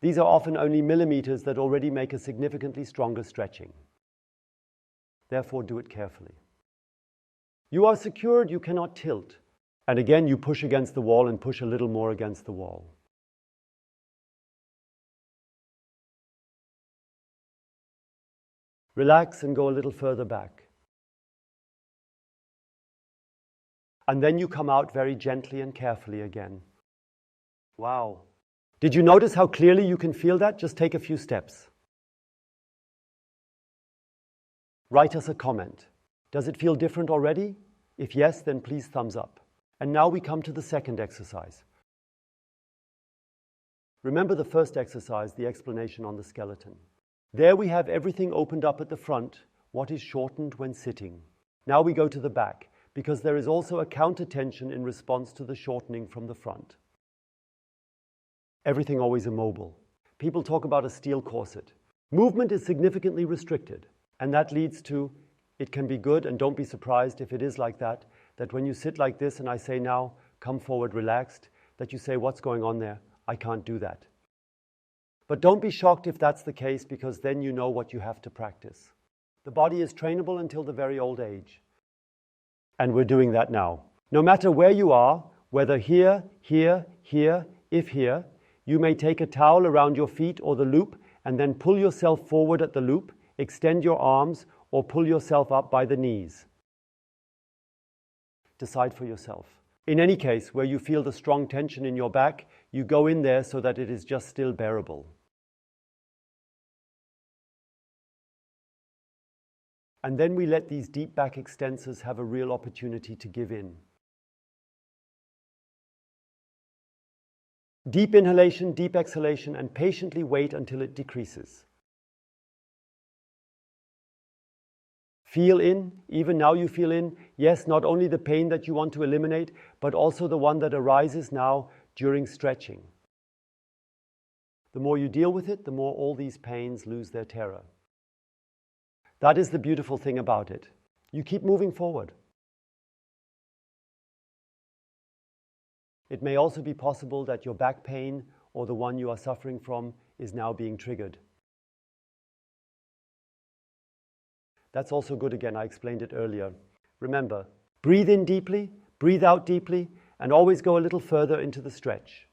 These are often only millimeters that already make a significantly stronger stretching. Therefore, do it carefully. You are secured, you cannot tilt. And again, you push against the wall and push a little more against the wall. Relax and go a little further back. And then you come out very gently and carefully again. Wow. Did you notice how clearly you can feel that? Just take a few steps. Write us a comment. Does it feel different already? If yes, then please thumbs up. And now we come to the second exercise. Remember the first exercise, the explanation on the skeleton. There we have everything opened up at the front, what is shortened when sitting. Now we go to the back, because there is also a counter tension in response to the shortening from the front. Everything always immobile. People talk about a steel corset. Movement is significantly restricted, and that leads to, it can be good, and don't be surprised if it is like that when you sit like this and I say now, come forward relaxed, that you say, what's going on there? I can't do that. But don't be shocked if that's the case, because then you know what you have to practice. The body is trainable until the very old age. And we're doing that now. No matter where you are, whether here, here, here, if here, you may take a towel around your feet or the loop and then pull yourself forward at the loop, extend your arms, or pull yourself up by the knees. Decide for yourself. In any case, where you feel the strong tension in your back, you go in there so that it is just still bearable. And then we let these deep back extensors have a real opportunity to give in. Deep inhalation, deep exhalation, and patiently wait until it decreases. Feel in, even now you feel in, yes, not only the pain that you want to eliminate, but also the one that arises now during stretching. The more you deal with it, the more all these pains lose their terror. That is the beautiful thing about it. You keep moving forward. It may also be possible that your back pain or the one you are suffering from is now being triggered. That's also good again, I explained it earlier. Remember, breathe in deeply, breathe out deeply, and always go a little further into the stretch.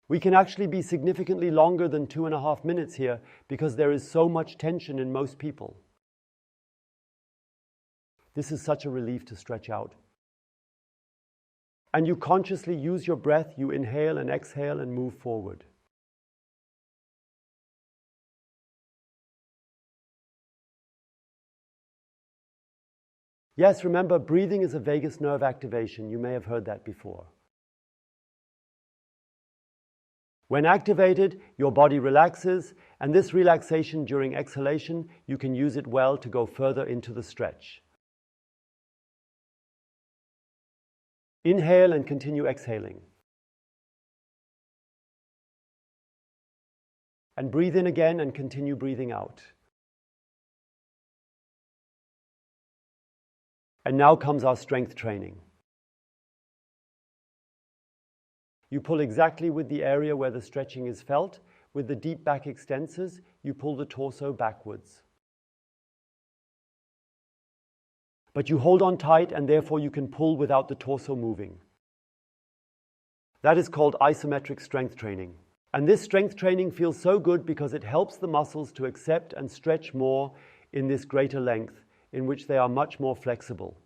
We can actually be significantly longer than 2.5 minutes here because there is so much tension in most people. This is such a relief to stretch out. And you consciously use your breath, you inhale and exhale and move forward. Yes, remember, breathing is a vagus nerve activation. You may have heard that before. When activated, your body relaxes, and this relaxation during exhalation, you can use it well to go further into the stretch. Inhale and continue exhaling. And breathe in again and continue breathing out. And now comes our strength training. You pull exactly with the area where the stretching is felt. With the deep back extensors, you pull the torso backwards. But you hold on tight, and therefore you can pull without the torso moving. That is called isometric strength training. And this strength training feels so good because it helps the muscles to accept and stretch more in this greater length, in which they are much more flexible.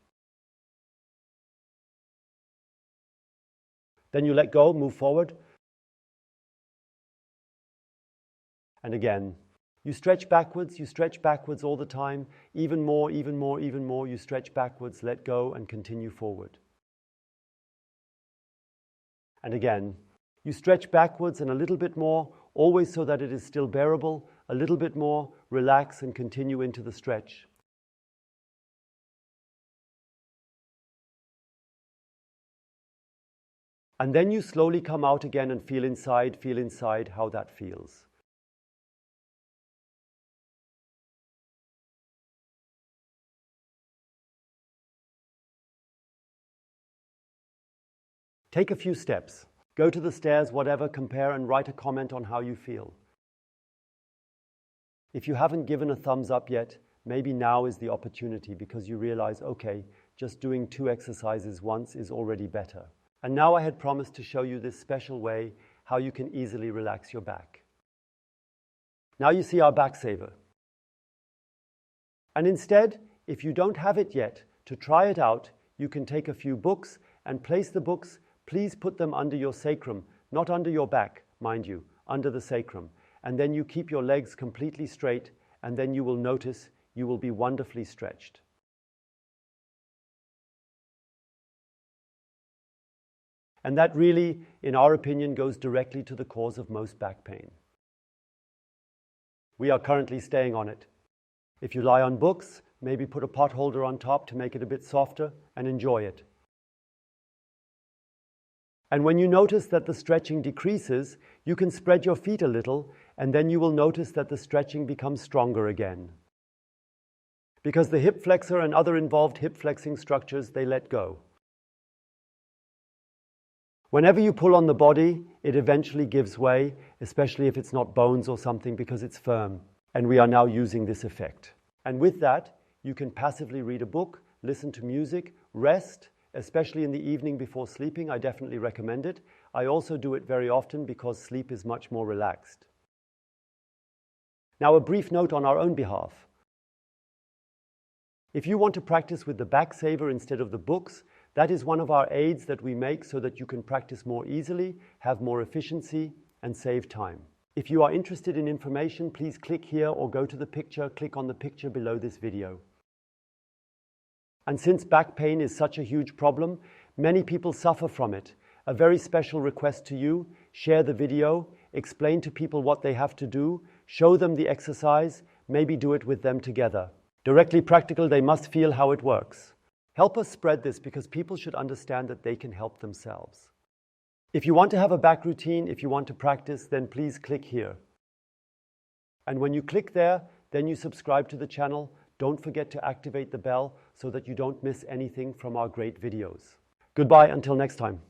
Then you let go, move forward. And again, you stretch backwards all the time. Even more, even more, even more. You stretch backwards, let go, and continue forward. And again, you stretch backwards and a little bit more, always so that it is still bearable. A little bit more, relax, and continue into the stretch. And then you slowly come out again and feel inside how that feels. Take a few steps. Go to the stairs, whatever, compare and write a comment on how you feel. If you haven't given a thumbs up yet, maybe now is the opportunity because you realize, okay, just doing 2 exercises once is already better. And now I had promised to show you this special way how you can easily relax your back. Now you see our back saver. And instead, if you don't have it yet, to try it out, you can take a few books and place the books. Please put them under your sacrum, not under your back, mind you, under the sacrum. And then you keep your legs completely straight, and then you will notice you will be wonderfully stretched. And that really, in our opinion, goes directly to the cause of most back pain. We are currently staying on it. If you lie on books, maybe put a pot holder on top to make it a bit softer and enjoy it. And when you notice that the stretching decreases, you can spread your feet a little, and then you will notice that the stretching becomes stronger again. Because the hip flexor and other involved hip flexing structures, they let go. Whenever you pull on the body, it eventually gives way, especially if it's not bones or something, because it's firm. And we are now using this effect. And with that, you can passively read a book, listen to music, rest, especially in the evening before sleeping. I definitely recommend it. I also do it very often because sleep is much more relaxed. Now, a brief note on our own behalf. If you want to practice with the back saver instead of the books, that is one of our aids that we make so that you can practice more easily, have more efficiency, and save time. If you are interested in information, please click here or go to the picture, click on the picture below this video. And since back pain is such a huge problem, many people suffer from it. A very special request to you: share the video, explain to people what they have to do, show them the exercise, maybe do it with them together. Directly practical, they must feel how it works. Help us spread this because people should understand that they can help themselves. If you want to have a back routine, if you want to practice, then please click here. And when you click there, then you subscribe to the channel. Don't forget to activate the bell so that you don't miss anything from our great videos. Goodbye until next time.